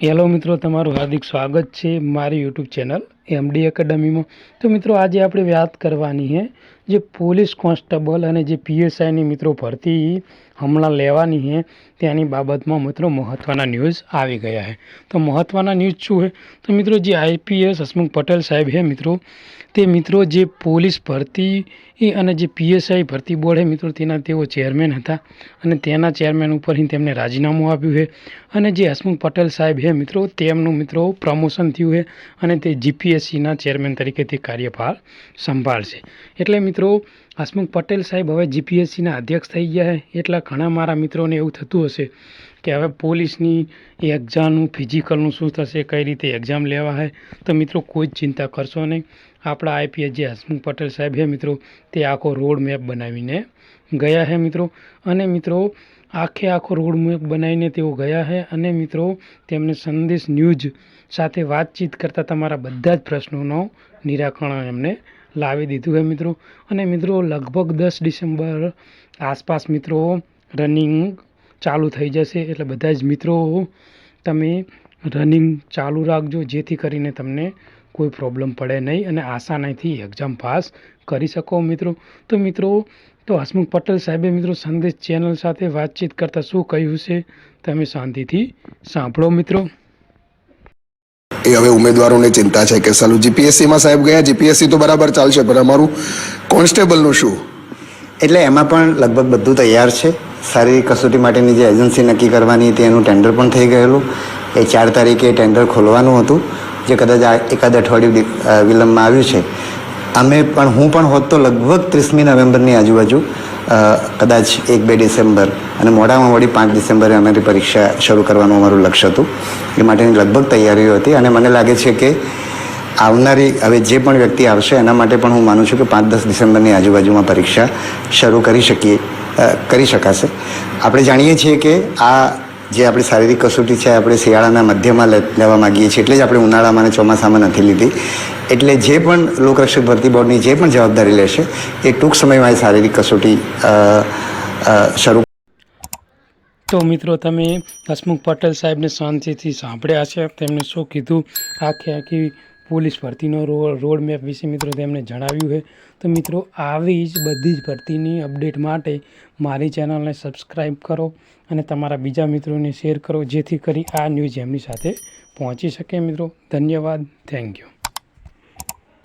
Hello મિત્રો, તમારું હાર્દિક સ્વાગત છે મારી યુટ્યુબ ચેનલ એમડી એકેડમીમાં। તો મિત્રો, આજે આપણે વાત કરવાની છે જે પોલીસ કોન્સ્ટેબલ અને જે પીએસઆઈની મિત્રો ભરતી હમણાં લેવાની છે તેની બાબતમાં મિત્રો મહત્ત્વના ન્યૂઝ આવી ગયા છે। તો મહત્ત્વના ન્યૂઝ શું છે? તો મિત્રો, જે આઈપીએસ હસમુખ પટેલ સાહેબ છે મિત્રો, તે મિત્રો જે પોલીસ ભરતી અને જે પીએસઆઈ ભરતી બોર્ડ છે મિત્રો, તેઓ ચેરમેન હતા અને તેના ચેરમેન ઉપરથી તેમને રાજીનામું આપ્યું છે। અને જે હસમુખ પટેલ સાહેબ છે મિત્રો, તેમનું મિત્રો પ્રમોશન થયું છે અને તે જીપીએસસીના ચેરમેન તરીકે તે કાર્યભાર સંભાળશે। એટલે મિત્રો, હસમુખ પટેલ સાહેબ હવે જીપીએસસીના અધ્યક્ષ થઈ ગયા છે। એટલા ઘણા મારા મિત્રોને એવું થતું હશે કે હવે પોલીસની એક્ઝામનું ફિઝિકલનું શું થશે, કઈ રીતે એક્ઝામ લેવા છે। તો મિત્રો, કોઈ જ ચિંતા કરશો નહીં। આપણા આઈપીએસ જે હસમુખ પટેલ સાહેબ છે મિત્રો, તે આખો રોડ મેપ બનાવીને ગયા છે મિત્રો। અને મિત્રો, આખો રોડ મેપ બનાવીને તેઓ ગયા છે અને મિત્રો, તેમને સંદેશ ન્યૂઝ સાથે વાતચીત કરતાં તમારા બધા જ પ્રશ્નોનો નિરાકરણ એમને લાવી દીધું છે મિત્રો। અને મિત્રો, લગભગ 10 ડિસેમ્બર આસપાસ મિત્રો રનિંગ ચાલુ થઈ જશે। એટલે બધા જ મિત્રો તમે રનિંગ ચાલુ રાખજો, જેથી કરીને તમને કોઈ પ્રોબ્લેમ પડે નહીં અને આસાનીથી એક્ઝામ પાસ કરી શકો મિત્રો। તો મિત્રો, હસમુખ પટેલ સાહેબે મિત્રો સંદેશ ચેનલ સાથે વાતચીત કરતાં શું કહ્યું છે, તમે શાંતિથી સાંભળો મિત્રો। એ હવે ઉમેદવારોને ચિંતા છે કે સાલું જીપીએસસીમાં સાહેબ ગયા, જીપીએસસી તો બરાબર ચાલશે, પણ અમારું કોન્સ્ટેબલનું શું? એટલે એમાં પણ લગભગ બધું તૈયાર છે। શારીરિક કસોટી માટેની જે એજન્સી નક્કી કરવાની હતી એનું ટેન્ડર પણ થઈ ગયેલું। એ 4 તારીખે ટેન્ડર ખોલવાનું હતું, જે કદાચ એકાદ અઠવાડિયું વિલંબમાં આવ્યું છે। હું પણ હોત તો લગભગ 30મી નવેમ્બરની આજુબાજુ, કદાચ 1-2 ડિસેમ્બર અને મોડામાં મોડી 5 ડિસેમ્બરે અમારી પરીક્ષા શરૂ કરવાનું અમારું લક્ષ્ય હતું। એ માટેની લગભગ તૈયારીઓ હતી અને મને લાગે છે કે આવનારી હવે જે પણ વ્યક્તિ આવશે એના માટે પણ હું માનું છું કે 5-10 ડિસેમ્બરની આજુબાજુમાં પરીક્ષા શરૂ કરી શકાશે। આપણે જાણીએ છીએ કે આ જે આપણી શારીરિક કસોટી છે આપણે શિયાળાના મધ્યમાં લેવા માગીએ છીએ, એટલે જ આપણે ઉનાળામાં અને ચોમાસામાં નથી લીધી। એટલે જે પણ લોકરક્ષક ભરતી બોર્ડની જે પણ જવાબદારી લેશે એ ટૂંક સમયમાં શારીરિક કસોટી શરૂ। તો મિત્રો, તમે હસમુખ પટેલ સાહેબને શાંતિથી સાંભળ્યા છે, તેમને શું કીધું, આખી પોલીસ ભરતીનો રોડ મેપ વિશે મિત્રો તેમણે જણાવ્યું છે। તો મિત્રો, આવી જ બધી જ ભરતીની અપડેટ માટે મારી ચેનલને સબસ્ક્રાઈબ કરો અને તમારા બીજા મિત્રોને શેર કરો, જેથી કરી આ ન્યૂઝ એમની સાથે પહોંચી શકે મિત્રો। ધન્યવાદ, થેન્ક યુ।